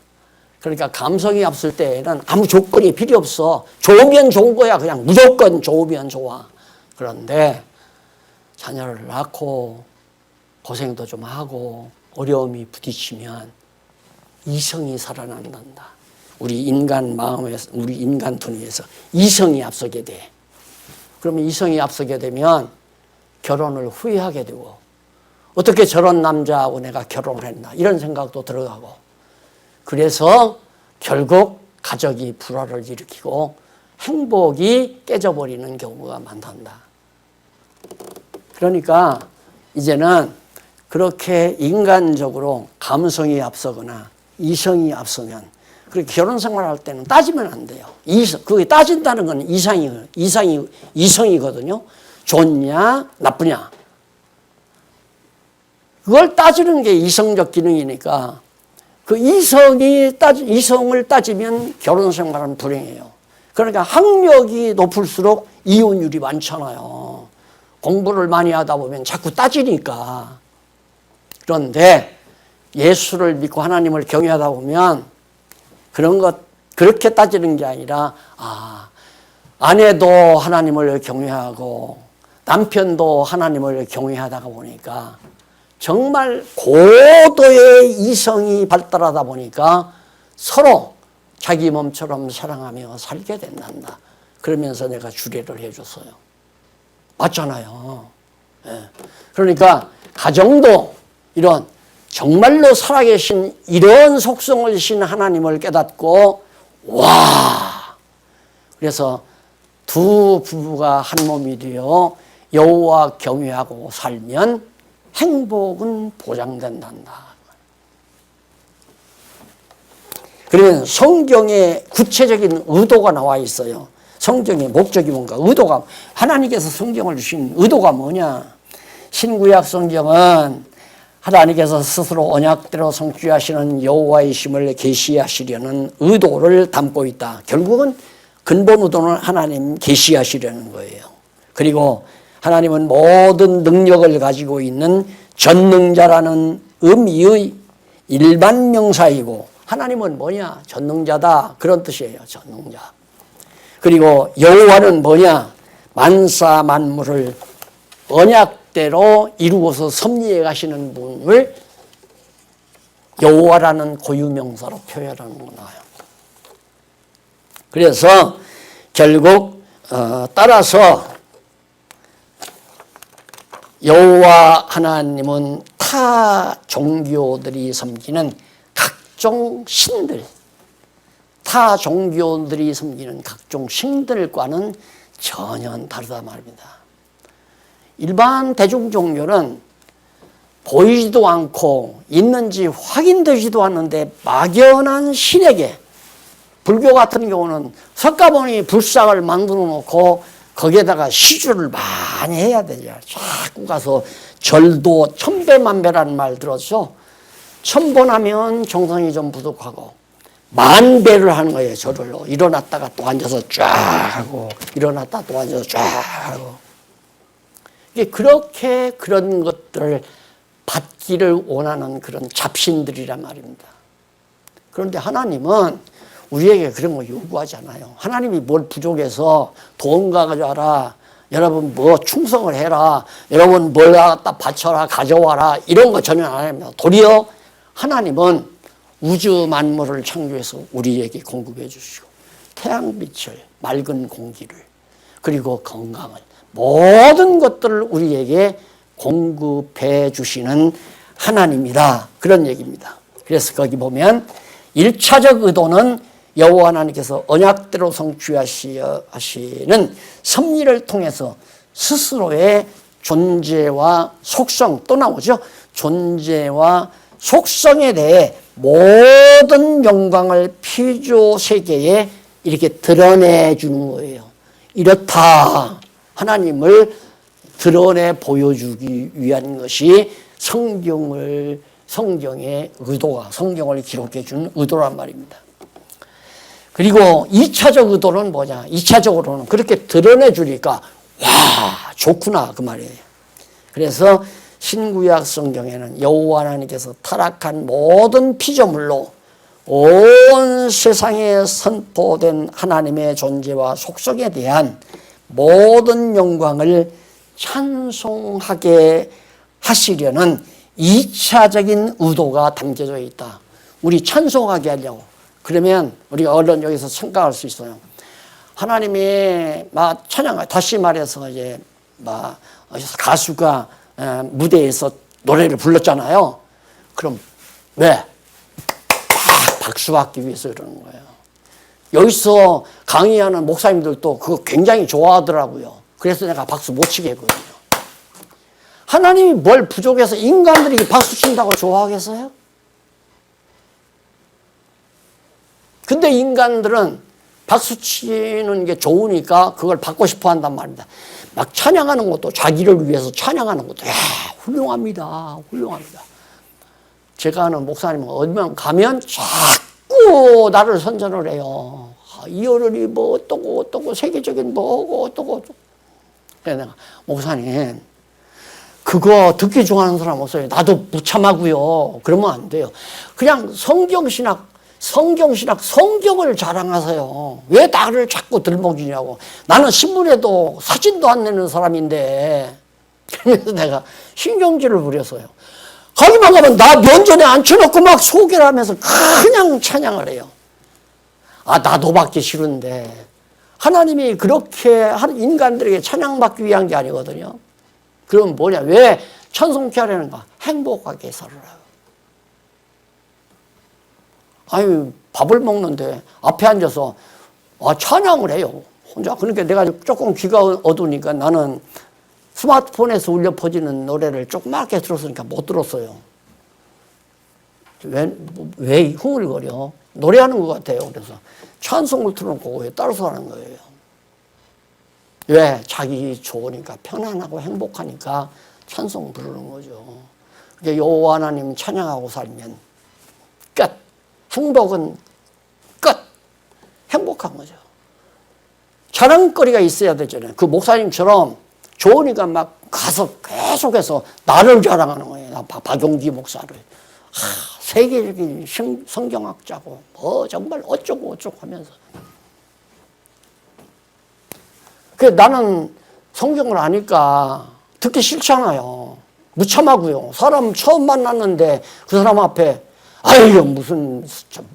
[SPEAKER 1] 그러니까 감성이 앞설 때에는 아무 조건이 필요 없어. 좋으면 좋은 거야. 그냥 무조건 좋으면 좋아. 그런데 자녀를 낳고 고생도 좀 하고 어려움이 부딪히면 이성이 살아난단다. 우리 인간 마음에서, 우리 인간 분위에서 이성이 앞서게 돼. 그러면 이성이 앞서게 되면 결혼을 후회하게 되고, 어떻게 저런 남자하고 내가 결혼을 했나 이런 생각도 들어가고, 그래서 결국 가족이 불화를 일으키고 행복이 깨져버리는 경우가 많단다. 그러니까 이제는 그렇게 인간적으로 감성이 앞서거나 이성이 앞서면 그렇게 결혼 생활할 때는 따지면 안 돼요. 그게 따진다는 건 이성이거든요. 좋냐, 나쁘냐. 그걸 따지는 게 이성적 기능이니까 그 이성을 따지면 결혼 생활은 불행해요. 그러니까 학력이 높을수록 이혼율이 많잖아요. 공부를 많이 하다 보면 자꾸 따지니까. 그런데 예수를 믿고 하나님을 경외하다 보면 그렇게 따지는 게 아니라, 아내도 하나님을 경외하고 남편도 하나님을 경외하다가 보니까 정말 고도의 이성이 발달하다 보니까 서로 자기 몸처럼 사랑하며 살게 된단다. 그러면서 내가 주례를 해줬어요. 맞잖아요. 예. 그러니까 가정도 이런 정말로 살아계신 이런 속성을 신 하나님을 깨닫고 그래서 두 부부가 한 몸이 되어 여호와 경외하고 살면 행복은 보장된단다. 그러면 성경에 구체적인 의도가 나와 있어요. 성경의 목적이 뭔가, 의도가, 하나님께서 성경을 주신 의도가 뭐냐. 신구약 성경은 하나님께서 스스로 언약대로 성취하시는 여호와이심을 계시하시려는 의도를 담고 있다. 결국은 근본 의도는 하나님 계시하시려는 거예요. 그리고 하나님은 모든 능력을 가지고 있는 전능자라는 의미의 일반 명사이고, 하나님은 뭐냐? 전능자다. 그런 뜻이에요. 전능자. 그리고 여호와는 뭐냐? 만사 만물을 언약대로 이루어서 섭리해 가시는 분을 여호와라는 고유명사로 표현하는 거나요. 그래서 결국 따라서 여호와 하나님은 타 종교들이 섬기는 각종 신들, 타 종교들이 섬기는 각종 신들과는 전혀 다르다 말입니다. 일반 대중 종교는 보이지도 않고 있는지 확인되지도 않는데 막연한 신에게, 불교 같은 경우는 석가모니 불상을 만들어 놓고 거기에다가 시주를 많이 해야 되죠. 자꾸 가서 절도 천배만배라는 말 들었죠. 1000번 하면 정성이 좀 부족하고 만배를 하는 거예요. 절을 일어났다가 또 앉아서 쫙 하고 일어났다 또 앉아서 쫙 하고. 이게 그렇게 그런 것들을 받기를 원하는 그런 잡신들이란 말입니다. 그런데 하나님은 우리에게 그런 거 요구하지 않아요. 하나님이 뭘 부족해서 돈 가져와라, 여러분 뭐 충성을 해라, 여러분 뭘 갖다 바쳐라, 가져와라, 이런 거 전혀 안 합니다. 도리어 하나님은 우주 만물을 창조해서 우리에게 공급해 주시고 태양빛을, 맑은 공기를, 그리고 건강을, 모든 것들을 우리에게 공급해 주시는 하나님이다. 그런 얘기입니다. 그래서 거기 보면 1차적 의도는 여호와 하나님께서 언약대로 성취하시는 섭리를 통해서 스스로의 존재와 속성, 또 나오죠. 존재와 속성에 대해 모든 영광을 피조 세계에 이렇게 드러내 주는 거예요. 이렇다. 하나님을 드러내 보여주기 위한 것이 성경의 의도가, 성경을 기록해 주는 의도란 말입니다. 그리고 2차적 의도는 뭐냐? 2차적으로는 그렇게 드러내 주니까 좋구나 그 말이에요. 그래서 신구약 성경에는 여호와 하나님께서 타락한 모든 피조물로 온 세상에 선포된 하나님의 존재와 속성에 대한 모든 영광을 찬송하게 하시려는 2차적인 의도가 담겨져 있다. 우리 찬송하게 하려고. 그러면 우리가 얼른 여기서 생각할 수 있어요. 하나님이 찬양, 다시 말해서 이제 가수가 무대에서 노래를 불렀잖아요. 그럼 왜? 박수받기 위해서 이러는 거예요. 여기서 강의하는 목사님들도 그거 굉장히 좋아하더라고요. 그래서 내가 박수 못 치게 했거든요. 하나님이 뭘 부족해서 인간들이 박수 친다고 좋아하겠어요? 근데 인간들은 박수 치는 게 좋으니까 그걸 받고 싶어 한단 말입니다. 막 찬양하는 것도 자기를 위해서 찬양하는 것도, 야, 훌륭합니다. 훌륭합니다. 제가 아는 목사님은 어디만 가면 자꾸 나를 선전을 해요. 이 어른이 뭐 어떠고 세계적인 뭐고 어떠고. 그래서 내가, 목사님, 그거 듣기 좋아하는 사람 없어요. 나도 무참하고요. 그러면 안 돼요. 그냥 성경신학, 성경을 자랑하세요. 왜 나를 자꾸 들먹이냐고. 나는 신문에도 사진도 안 내는 사람인데. 그래서 내가 신경질을 부렸어요. 거기만 가면 나 면전에 앉혀놓고 막 소개를 하면서 그냥 찬양을 해요. 아, 나도 받기 싫은데. 하나님이 그렇게 인간들에게 찬양받기 위한 게 아니거든요. 그럼 뭐냐? 왜 찬송케 하려는가? 행복하게 살아라. 아니, 밥을 먹는데 앞에 앉아서 찬양을 해요. 혼자. 그러니까 내가 조금 귀가 어두우니까 나는 스마트폰에서 울려 퍼지는 노래를 조그맣게 들었으니까 못 들었어요. 왜 흥얼거려? 노래하는 것 같아요. 그래서 찬송을 틀어놓고 왜 따라서 하는 거예요. 왜? 자기 좋으니까, 편안하고 행복하니까 찬송 부르는 거죠. 여호와 하나님 찬양하고 살면 끝. 행복은 끝. 행복한 거죠. 자랑거리가 있어야 되잖아요. 그 목사님처럼 좋으니까 막 가서 계속해서 나를 자랑하는 거예요. 박용기 목사를. 세계적인 성경학자고 뭐 정말 어쩌고 하면서. 나는 성경을 아니까 듣기 싫잖아요. 무참하고요. 사람 처음 만났는데 그 사람 앞에 아유 무슨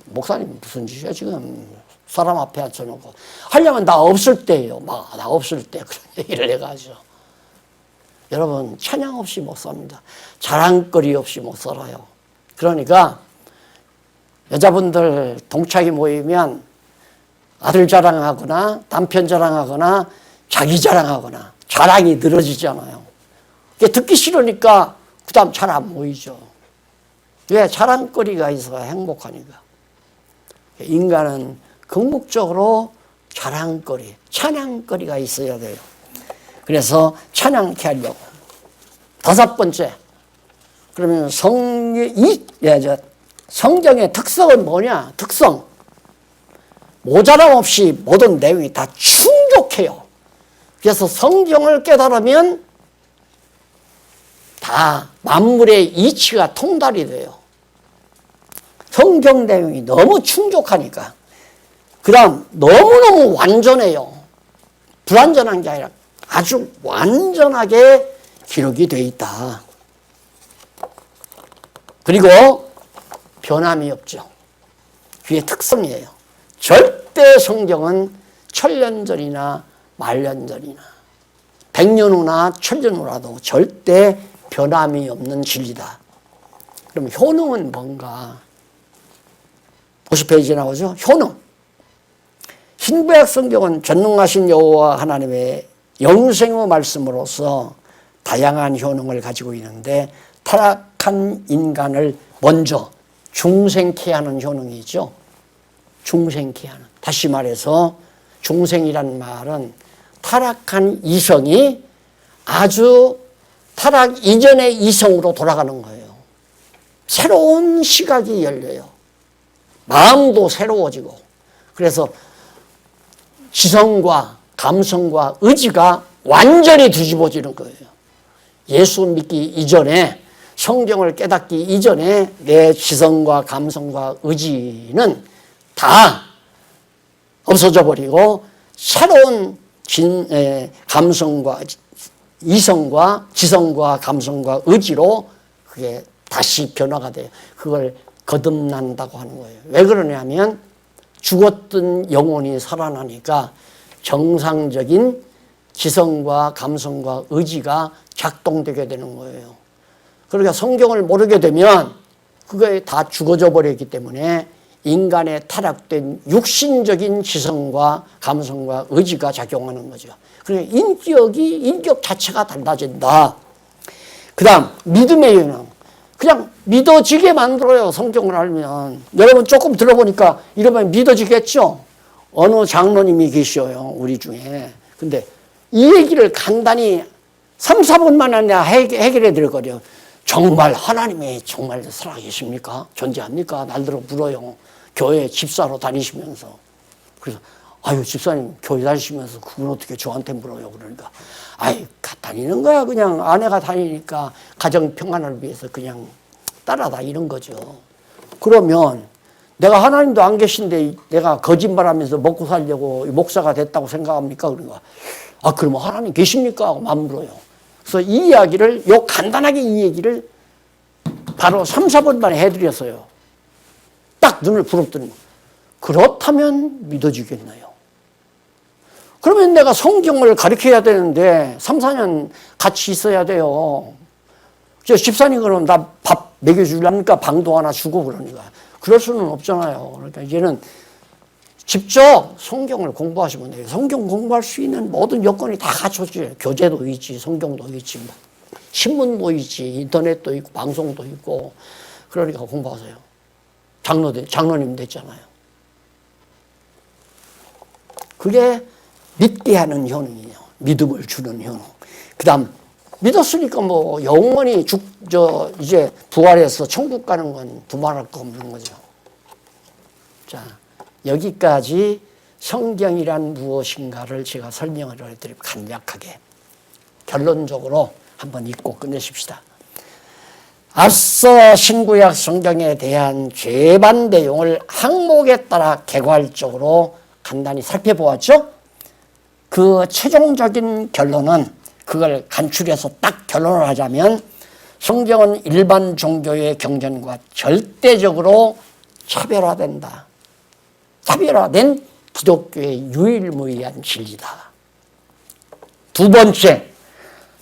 [SPEAKER 1] 목사님 무슨 짓이야 지금 사람 앞에 앉혀놓고 하려면 나 없을 때예요. 막 나 없을 때 그런 얘기를 해가지고. 여러분 찬양 없이 못 삽니다. 자랑거리 없이 못 살아요. 그러니까 여자분들 동창이 모이면 아들 자랑하거나 남편 자랑하거나 자기 자랑하거나 자랑이 늘어지잖아요. 듣기 싫으니까 그 다음 잘 안 모이죠. 왜? 자랑거리가 있어야 행복하니까. 인간은 궁극적으로 자랑거리, 찬양거리가 있어야 돼요. 그래서 찬양케 하려고. 다섯 번째. 그러면 성경의 특성은 뭐냐? 특성. 모자람 없이 모든 내용이 다 충족해요. 그래서 성경을 깨달으면 다 만물의 이치가 통달이 돼요. 성경 내용이 너무 충족하니까. 그 다음 너무너무 완전해요. 불완전한 게 아니라 아주 완전하게 기록이 되어 있다. 그리고 변함이 없죠. 그게 특성이에요. 절대 성경은 천년 전이나 만년 전이나 100년 후나 천년 후라도 절대 변함이 없는 진리다. 그럼 효능은 뭔가? 50페이지 나오죠? 효능. 신구약 성경은 전능하신 여호와 하나님의 영생의 말씀으로서 다양한 효능을 가지고 있는데 타락한 인간을 먼저 중생케 하는 효능이죠. 중생케 하는. 다시 말해서 중생이란 말은 타락한 이성이 아주 타락 이전의 이성으로 돌아가는 거예요. 새로운 시각이 열려요. 마음도 새로워지고. 그래서 지성과 감성과 의지가 완전히 뒤집어지는 거예요. 예수 믿기 이전에, 성경을 깨닫기 이전에 내 지성과 감성과 의지는 다 없어져 버리고 새로운 감성과 이성과 지성과 감성과 의지로 그게 다시 변화가 돼요. 그걸 거듭난다고 하는 거예요. 왜 그러냐면 죽었던 영혼이 살아나니까 정상적인 지성과 감성과 의지가 작동되게 되는 거예요. 그러니까 성경을 모르게 되면 그게 다 죽어져 버렸기 때문에 인간의 타락된 육신적인 지성과 감성과 의지가 작용하는 거죠. 그러니까 인격 자체가 달라진다. 그 다음 믿음의 영향. 그냥 믿어지게 만들어요. 성경을 알면. 여러분 조금 들어보니까 이러면 믿어지겠죠? 어느 장로님이 계셔요. 우리 중에. 근데 이 얘기를 간단히 3, 4분 만에 내가 해결해 드릴 거예요. 정말 하나님이 정말 살아계십니까? 존재합니까? 날들어 물어요. 교회 집사로 다니시면서. 그래서 아유 집사님 교회 다니시면서 그건 어떻게 저한테 물어요? 그러니까 아이 다니는 거야. 그냥 아내가 다니니까 가정 평안을 위해서 그냥 따라다니는 거죠. 그러면 내가 하나님도 안 계신데 내가 거짓말하면서 먹고 살려고 목사가 됐다고 생각합니까? 그러니까 아 그러면 하나님 계십니까? 하고 맘 물어요. 그래서 이 이야기를 간단하게 이 얘기를 바로 3, 4분 만에 해드렸어요. 딱 눈을 부릅뜨는 그렇다면 믿어지겠나요? 그러면 내가 성경을 가르쳐야 되는데 3, 4년 같이 있어야 돼요. 저 집사님 그럼 나 밥 먹여주려니까 방도 하나 주고 그러니까 그럴 수는 없잖아요. 그러니까 이제는 직접 성경을 공부하시면 돼요. 성경 공부할 수 있는 모든 여건이 다 갖춰져요. 교재도 있지, 성경도 있지, 뭐. 신문도 있지, 인터넷도 있고, 방송도 있고. 그러니까 공부하세요. 장로님 됐잖아요. 그게 믿게 하는 현웅이에요. 믿음을 주는 현웅. 그 다음, 믿었으니까 뭐, 영원히 이제 부활해서 천국 가는 건 두말할 거 없는 거죠. 자, 여기까지 성경이란 무엇인가를 제가 설명을 해드리고 간략하게 결론적으로 한번 읽고 끝내십시다. 앞서 신구약 성경에 대한 죄반 내용을 항목에 따라 개괄적으로 간단히 살펴보았죠. 그 최종적인 결론은 그걸 간추려서 딱 결론을 하자면 성경은 일반 종교의 경전과 절대적으로 차별화된다. 차별화된 기독교의 유일무이한 진리다. 두 번째,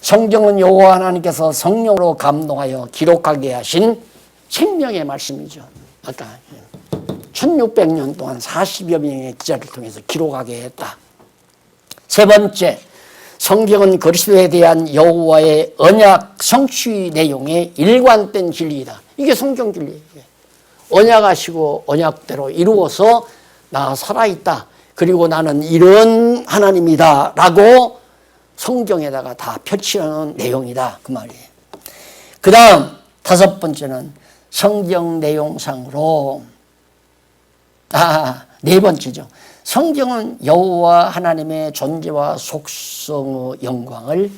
[SPEAKER 1] 성경은 여호와 하나님께서 성령으로 감동하여 기록하게 하신 생명의 말씀이죠. 아까 1600년 동안 40여 명의 기자를 통해서 기록하게 했다. 세 번째, 성경은 그리스도에 대한 여호와의 언약 성취 내용의 일관된 진리이다. 이게 성경 진리예요. 언약하시고 언약대로 이루어서 나 살아있다. 그리고 나는 이런 하나님이다. 라고 성경에다가 다 펼치는 내용이다. 그 말이에요. 그 다음 다섯 번째는 성경 내용상으로 네 번째죠. 성경은 여호와 하나님의 존재와 속성의 영광을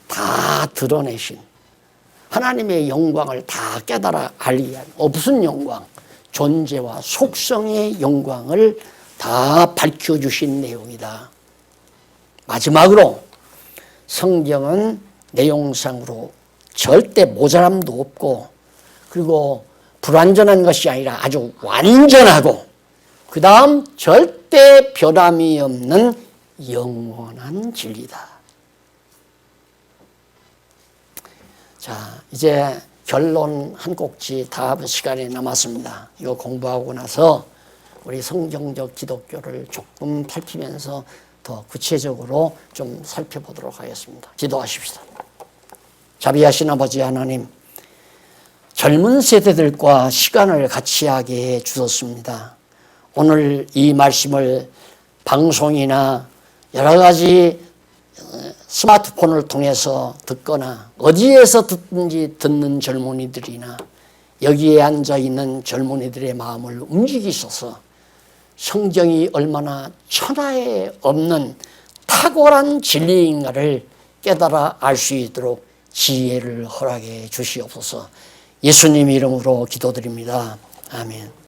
[SPEAKER 1] 다 드러내신 하나님의 영광을 다 깨달아 알기 위한 무슨 영광? 존재와 속성의 영광을 다 밝혀주신 내용이다. 마지막으로 성경은 내용상으로 절대 모자람도 없고 그리고 불완전한 것이 아니라 아주 완전하고 그 다음 절대 변함이 없는 영원한 진리다. 자, 이제 결론 한 꼭지 다음 시간에 남았습니다. 이거 공부하고 나서 우리 성경적 기독교를 조금 살피면서 더 구체적으로 좀 살펴보도록 하겠습니다. 기도하십시다. 자비하신 아버지 하나님, 젊은 세대들과 시간을 같이 하게 해 주셨습니다. 오늘 이 말씀을 방송이나 여러 가지 스마트폰을 통해서 듣거나 어디에서 듣든지 듣는 젊은이들이나 여기에 앉아있는 젊은이들의 마음을 움직이셔서 성경이 얼마나 천하에 없는 탁월한 진리인가를 깨달아 알 수 있도록 지혜를 허락해 주시옵소서. 예수님 이름으로 기도드립니다. 아멘.